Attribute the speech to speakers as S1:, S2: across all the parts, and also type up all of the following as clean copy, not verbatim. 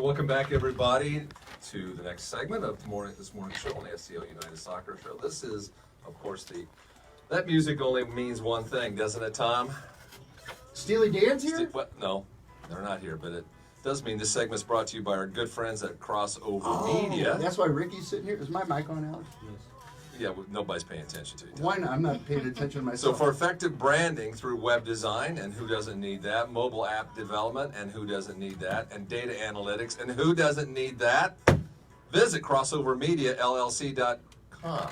S1: welcome back everybody to the next segment of this morning's show on the SCO United Soccer Show. This is, of course, that music only means one thing, doesn't it, Tom?
S2: Steely Dan's here?
S1: No, they're not here, but it does mean this segment is brought to you by our good friends at Crossover Media.
S2: That's why Ricky's sitting here. Is my mic on, Alex? Yes.
S1: Yeah, well, nobody's paying attention to you, Tom.
S2: Why not? I'm not paying attention to myself.
S1: So for effective branding through web design, and who doesn't need that, mobile app development, and who doesn't need that, and data analytics, and who doesn't need that, visit crossovermediallc.com.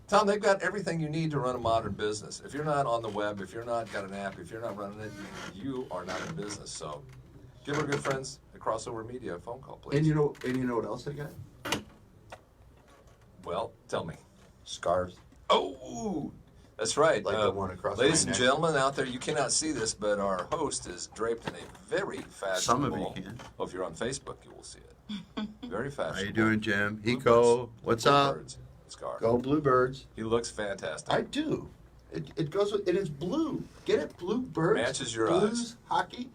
S1: Tom, they've got everything you need to run a modern business. If you're not on the web, if you're not got an app, if you're not running it, you are not in business. So give our good friends at Crossover Media a phone call, please.
S2: And you know what else they got?
S1: Well, tell me.
S2: Scarves.
S1: Oh, that's right.
S2: Like the one across
S1: ladies
S2: my
S1: and
S2: neck.
S1: gentlemen out there, you cannot see this, but our host is draped in a very fashionable.
S3: Some of you can.
S1: Well, if you're on Facebook, you will see it. Very fashionable.
S3: How you doing, Jim?
S1: Bluebirds.
S3: Hiko, what's up?
S1: Bluebirds scarf.
S2: Go Bluebirds.
S1: He looks fantastic.
S2: I do. It goes with, and it's blue. Get it? Bluebirds.
S1: Matches your
S2: Blues,
S1: eyes.
S2: hockey.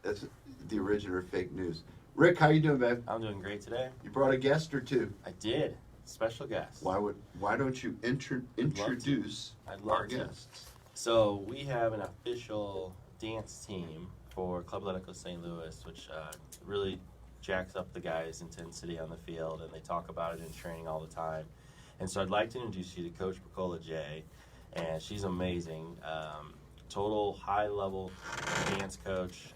S2: That's the original fake news. Rick, how you doing, babe?
S4: I'm doing great today.
S2: You brought a guest or two.
S4: I did. Special guest.
S2: Why don't you introduce
S4: I'd love
S2: our
S4: to.
S2: guests?
S4: So we have an official dance team for Club Athletico St. Louis, which really jacks up the guys' intensity on the field, and they talk about it in training all the time. And so I'd like to introduce you to Coach Pecola Jaye, and she's amazing. Total high-level dance coach,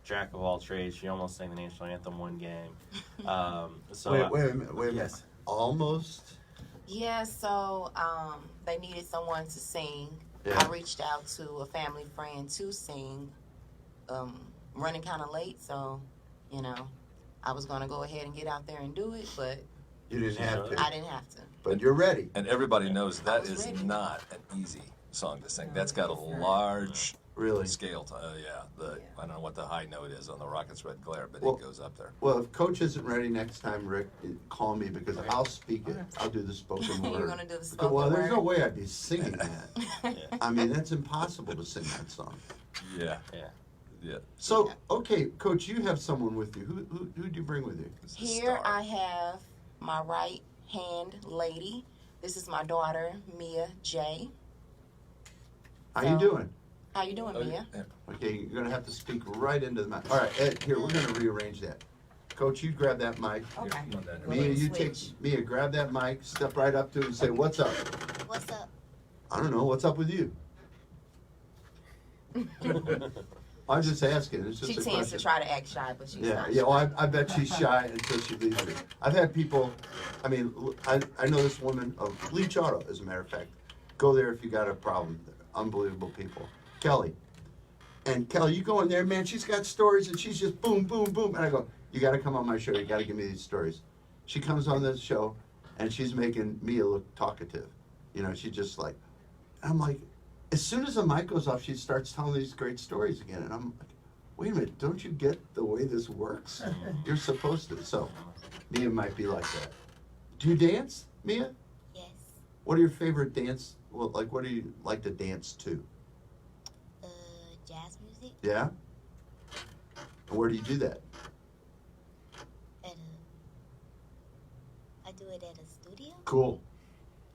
S4: jack of all trades. She almost sang the national anthem one game.
S2: Wait a minute.
S4: Yes.
S2: Almost.
S5: Yeah, so they needed someone to sing.
S2: Yeah.
S5: I reached out to a family friend to sing. Running kind of late, so, I was going to go ahead and get out there and do it, but
S2: You didn't have to.
S5: I didn't have to.
S2: But you're ready.
S1: And everybody knows that
S5: was
S1: is
S5: ready.
S1: not an easy song to sing. That's got a large
S2: Really.
S1: scale to I don't know what the high note is on the Rockets Red Glare, but
S2: Well-
S1: it goes up there.
S2: Well, if Coach isn't ready next time, Rick, call me because I'll speak it. I'll do the spoken word.
S5: You're going to do the spoken
S2: Well,
S5: word?
S2: there's no way I'd be singing that.
S4: Yeah.
S2: I mean, that's impossible to sing that song.
S1: Yeah.
S4: Yeah.
S1: Yeah.
S2: So, okay, Coach, you have someone with you. Who do you bring with you?
S1: It's a
S5: Here
S1: star.
S5: I have my right-hand lady. This is my daughter, Mia J.
S2: How you doing?
S5: How you doing,
S1: Oh,
S5: Mia?
S1: yeah.
S2: Okay, you're going to have to speak right into the mic. All right, Ed, here, we're going to rearrange that. Coach, you grab that mic.
S5: Okay.
S1: Here, come on down here.
S5: We're
S2: Mia,
S5: gonna
S2: you
S5: switch.
S2: Mia, grab that mic, step right up to it and say, what's up?
S5: What's up?
S2: I don't know, what's up with you? I'm just asking. It's just
S5: She
S2: a
S5: tends
S2: question.
S5: to try to act shy, but she's
S2: Yeah,
S5: not
S2: yeah.
S5: shy.
S2: Well, I bet she's shy until she leaves me. I've had people. I mean, I know this woman of Leach Auto, as a matter of fact. Go there if you got a problem. Unbelievable people. Kelly. And Kelly, you go in there, man. She's got stories, and she's just boom, boom, boom. And I go, you got to come on my show. You got to give me these stories. She comes on this show, and she's making Mia look talkative. She just like. I'm like, as soon as the mic goes off, she starts telling these great stories again, and I'm like, wait a minute, don't you get the way this works? You're supposed to. So, Mia might be like that. Do you dance, Mia?
S6: Yes.
S2: What are your favorite dance? Well, like, what do you like to dance to?
S6: Jazz music
S2: Yeah? And where do you do that?
S6: I do it at a studio.
S2: Cool.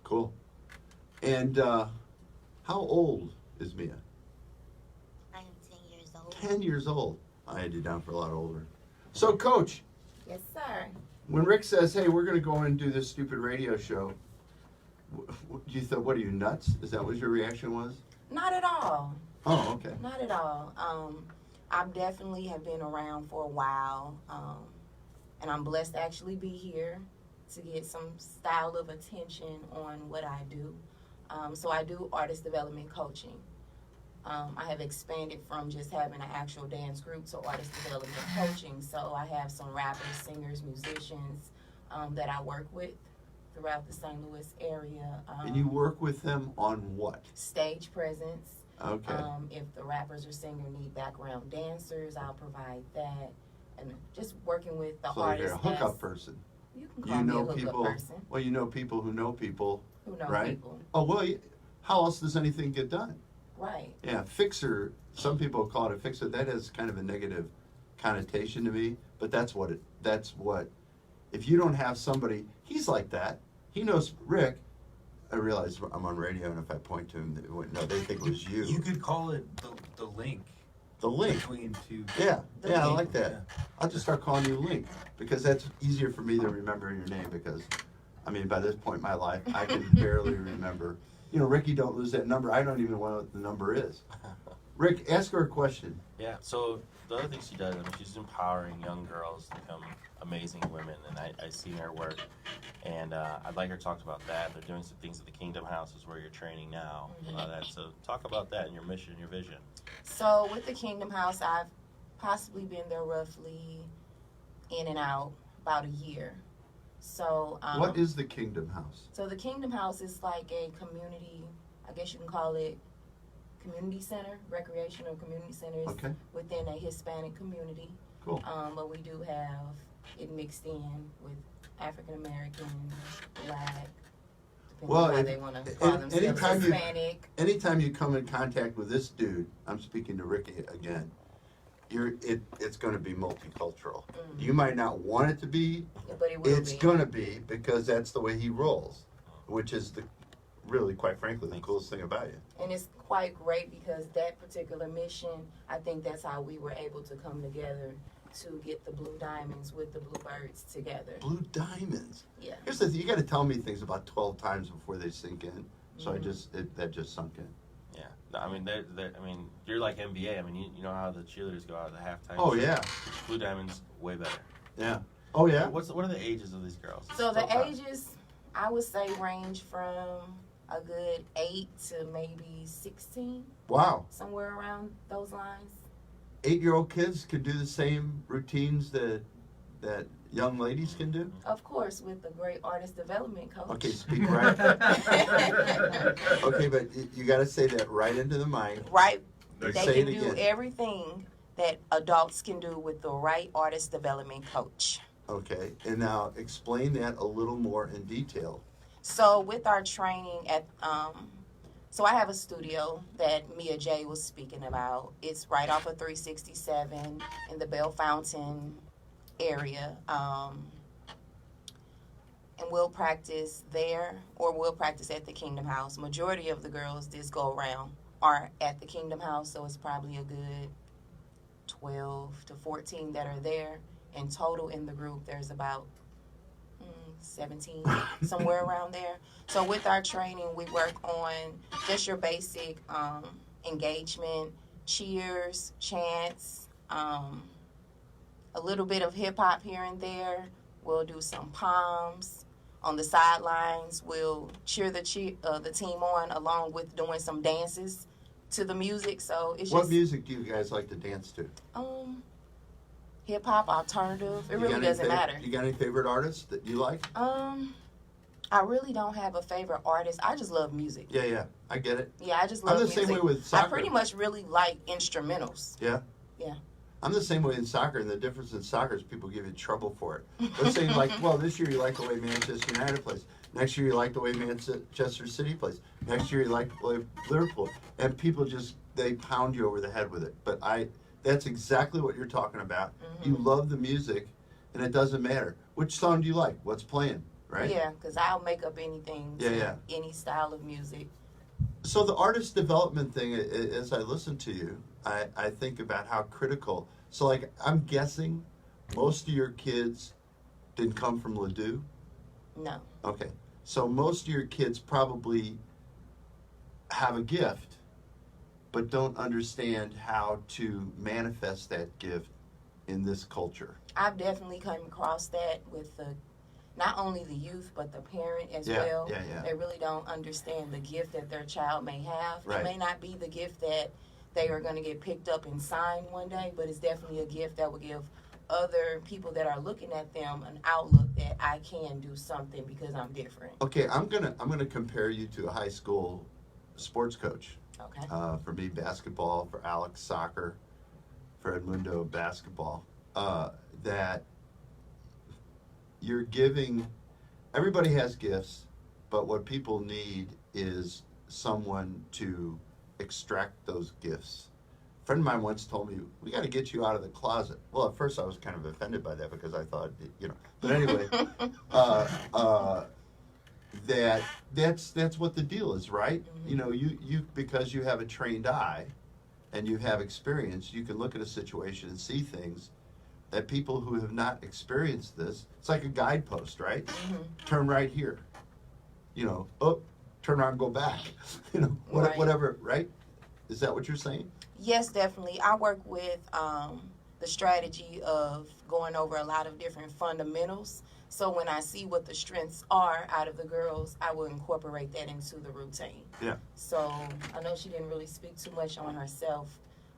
S2: Cool. And how old is Mia?
S6: I am 10 years old.
S2: 10 years old. I had you down for a lot older. So, Coach,
S5: Yes, sir.
S2: when Rick says, hey, we're going to go in and do this stupid radio show, you thought, what are you, nuts? Is that what your reaction was?
S5: Not at all.
S2: Oh, okay.
S5: Not at all. I definitely have been around for a while, and I'm blessed to actually be here to get some style of attention on what I do. So I do artist development coaching. I have expanded from just having an actual dance group to artist development coaching. So I have some rappers, singers, musicians that I work with throughout the St. Louis area.
S2: And you work with them on what?
S5: Stage presence.
S2: Okay.
S5: If the rappers or singer need background dancers, I'll provide that. And just working with the
S2: So
S5: artists.
S2: you're a hookup person.
S5: You can call me a hookup
S2: people.
S5: person
S2: Well, you know people who know people,
S5: who know
S2: right?
S5: people.
S2: Oh well, how else does anything get done?
S5: Right.
S2: Yeah, fixer. Some people call it a fixer. That has kind of a negative connotation to me, but that's what, if you don't have somebody, he's like that. He knows Rick. I realize I'm on radio, and if I point to him, they think it was you.
S7: You could call it the link
S2: The link.
S7: between two.
S2: Yeah,
S5: The
S2: yeah, I
S5: link.
S2: like that. I'll just start calling you Link, because that's easier for me to remember your name, because, I mean, by this point in my life, I can barely remember. You know, Ricky, don't lose that number. I don't even know what the number is. Rick, ask her a question.
S4: Yeah. So the other thing she does, I mean, she's empowering young girls to become amazing women, and I've seen her work, and I'd like her to talk about that. They're doing some things at the Kingdom House, is where you're training now. So talk about that and your mission, your vision.
S5: So with the Kingdom House, I've possibly been there roughly in and out about a year. So
S2: What is the Kingdom House?
S5: So the Kingdom House is like a community, I guess you can call it community center, recreational community centers
S2: Okay,
S5: within a Hispanic community.
S2: cool.
S5: But we do have it mixed in with African American, Black, depending
S2: Well,
S5: on how
S2: if-
S5: they want to call themselves,
S2: anytime you-
S5: Hispanic.
S2: Anytime you come in contact with this dude, I'm speaking to Ricky again, it's going to be multicultural. You might not want it to be,
S5: But it will
S2: it's
S5: be.
S2: going to be, because that's the way he rolls, which is really, quite frankly, the coolest thing about you.
S5: And it's quite great because that particular mission, I think that's how we were able to come together to get the Blue Diamonds with the Bluebirds together.
S2: Blue Diamonds.
S5: Yeah.
S2: Here's the thing, you got to tell me things about 12 times before they sink in. So that just sunk in.
S4: Yeah. No, I mean, you're like NBA. I mean, you know how the cheerleaders go out at the halftime.
S2: Oh,
S4: show?
S2: yeah.
S4: Blue Diamonds, way better.
S2: Yeah. Oh, yeah?
S4: What are the ages of these girls?
S5: So the
S4: Profiles.
S5: ages, I would say, range from a good 8 to maybe 16,
S2: Wow.
S5: somewhere around those lines.
S2: 8-year-old kids could do the same routines that young ladies can do?
S5: Of course, with the great artist development coach.
S2: Okay, speak right. Okay, but you got to say that right into the mic.
S5: Right.
S2: Say
S5: They
S2: it
S5: can do
S2: again.
S5: everything that adults can do with the right artist development coach.
S2: Okay, and now explain that a little more in detail.
S5: So with our training at, so I have a studio that Mia Jaye was speaking about. It's right off of 367 in the Bell Fountain area. And we'll practice there or we'll practice at the Kingdom House. Majority of the girls this go around are at the Kingdom House, so it's probably a good 12 to 14 that are there. In total in the group, there's about 17, somewhere around there. So with our training, we work on just your basic engagement, cheers, chants, a little bit of hip hop here and there. We'll do some palms. On the sidelines, we'll cheer the team on along with doing some dances to the music. So it's
S2: What
S5: just
S2: music do you guys like to dance to?
S5: hip hop, alternative. It
S2: You
S5: really
S2: got any
S5: doesn't matter.
S2: You got any favorite artists that you like?
S5: I really don't have a favorite artist. I just love music.
S2: Yeah, I get it.
S5: Yeah, I just
S2: I'm
S5: love
S2: the
S5: music.
S2: same way with soccer.
S5: I pretty much really like instrumentals.
S2: Yeah?
S5: Yeah.
S2: I'm the same way in soccer, and the difference in soccer is people give you trouble for it. They're saying, like, well, this year you like the way Manchester United plays. Next year you like the way Manchester City plays. Next year you like the way Liverpool. And people just, they pound you over the head with it. But that's exactly what you're talking about. You love the music, and it doesn't matter. Which song do you like? What's playing, right?
S5: Yeah, because I'll make up anything to any style of music.
S2: So the artist development thing, as I listen to you, I think about how critical. So, like, I'm guessing most of your kids didn't come from Ladue?
S5: No.
S2: Okay. So most of your kids probably have a gift, but don't understand how to manifest that gift in this culture.
S5: I've definitely come across that with not only the youth, but the parent as well.
S2: Yeah.
S5: They really don't understand the gift that their child may have.
S2: Right.
S5: It may not be the gift that they are going to get picked up and signed one day, but it's definitely a gift that will give other people that are looking at them an outlook that I can do something because I'm different.
S2: Okay, I'm gonna compare you to a high school sports coach.
S5: Okay.
S2: For me, basketball. For Alex, soccer. For Edmundo, basketball. That you're giving. Everybody has gifts, but what people need is someone to extract those gifts A friend of mine once told me, we got to get you out of the closet. Well, at first I was kind of offended by that because I thought, but anyway, that's what the deal is, right?
S5: Mm-hmm.
S2: You because you have a trained eye and you have experience, you can look at a situation and see things that people who have not experienced this, it's like a guidepost, right?
S5: Mm-hmm.
S2: Turn right here. Turn around and go back.
S5: Right.
S2: Whatever, right? Is that what you're saying?
S5: Yes, definitely. I work with the strategy of going over a lot of different fundamentals. So when I see what the strengths are out of the girls, I will incorporate that into the routine.
S2: Yeah.
S5: So I know she didn't really speak too much on herself,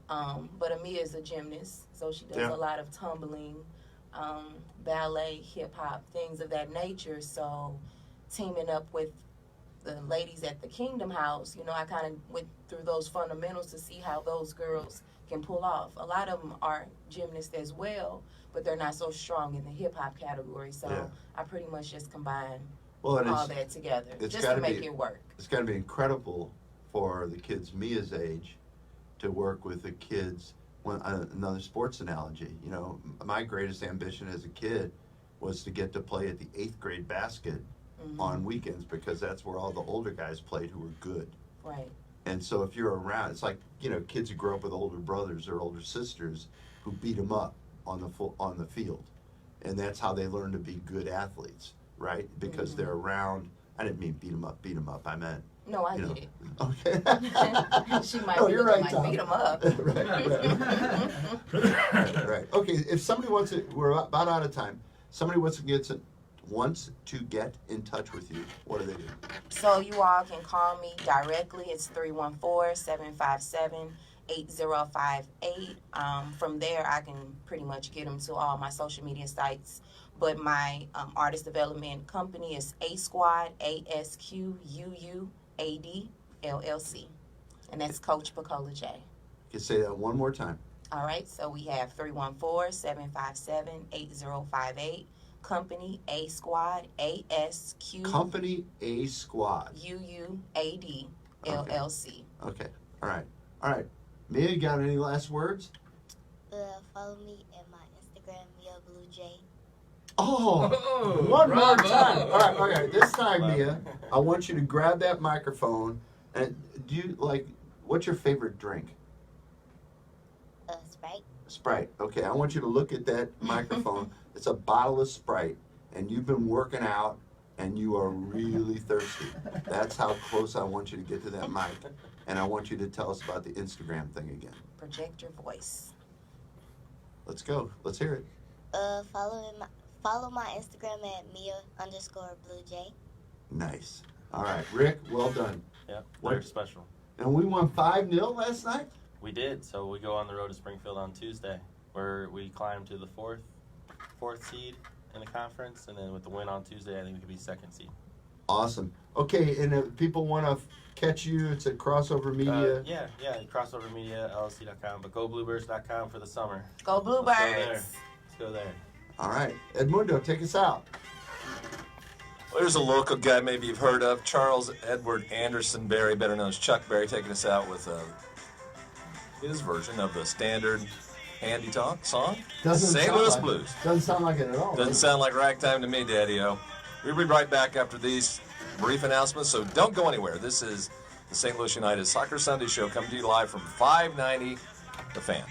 S5: but Amia is a gymnast, so she does
S2: Yeah.
S5: a lot of tumbling, ballet, hip hop, things of that nature. So teaming up with the ladies at the Kingdom House, I kind of went through those fundamentals to see how those girls can pull off. A lot of them are gymnasts as well, but they're not so strong in the hip hop category. So
S2: Yeah.
S5: I pretty much just combine
S2: Well, and
S5: all that together
S2: it's
S5: just
S2: gotta
S5: to make
S2: be-
S5: it work.
S2: it's got to be incredible for the kids Mia's age to work with the kids. Another sports analogy, my greatest ambition as a kid was to get to play at the 8th grade basket on weekends because that's where all the older guys played who were good.
S5: Right.
S2: And so if you're around, it's like, kids who grow up with older brothers or older sisters who beat them up on the field. And that's how they learn to be good athletes, right? Because they're around. I didn't mean beat them up. I meant,
S5: No, I get it.
S2: Okay.
S5: She might
S2: No,
S5: be
S2: you're
S5: looking
S2: right,
S5: like
S2: Tom.
S5: beat 'em up.
S2: Right. Okay, if somebody we're about out of time. Somebody wants to get in touch with you, what do they do?
S5: So you all can call me directly. It's 314-757-8058. From there, I can pretty much get them to all my social media sites. But my artist development company is A Squad, ASQUUAD LLC. And that's Coach Pecola Jaye.
S2: You can say that one more time.
S5: All right, so we have 314-757-8058. Company A Squad, ASQ.
S2: Company A Squad.
S5: UUAD LLC.
S2: Okay. All right. Mia, you got any last words?
S6: Follow me at my Instagram, Mia Blue Jay.
S2: Oh,
S7: Oh,
S2: one more
S7: bravo.
S2: time. All right. Okay. This time, Mia, I want you to grab that microphone. And what's your favorite drink?
S6: Sprite.
S2: Sprite. Okay. I want you to look at that microphone. It's a bottle of Sprite, and you've been working out, and you are really thirsty. That's how close I want you to get to that mic. And I want you to tell us about the Instagram thing again.
S5: Project your voice.
S2: Let's go. Let's hear it.
S6: Follow my Instagram at Mia_Blue Jay.
S2: Nice. All right. Rick, well done.
S4: Yep,
S2: What-
S4: they're special.
S2: And we won 5-0 last night?
S4: We did. So we go on the road to Springfield on Tuesday, where we climb to the fourth seed in the conference, and then with the win on Tuesday, I think we could be second seed.
S2: Awesome. Okay, and if people want to catch you, it's at Crossover Media.
S4: Yeah, crossover media, LLC.com, but gobluebirds.com for the summer.
S5: Go
S4: Let's go there.
S5: Bluebirds.
S4: Let's go there.
S2: All right. Edmundo, take us out.
S1: Well, there's a local guy maybe you've heard of, Charles Edward Anderson Berry, better known as Chuck Berry, taking us out with his version of the standard Handy Talk song, St. Louis Blues.
S2: Doesn't sound like it at all.
S1: Doesn't sound like ragtime to me, Daddy-O. We'll be right back after these brief announcements, so don't go anywhere. This is the St. Louis United Soccer Sunday Show coming to you live from 590 The Fan.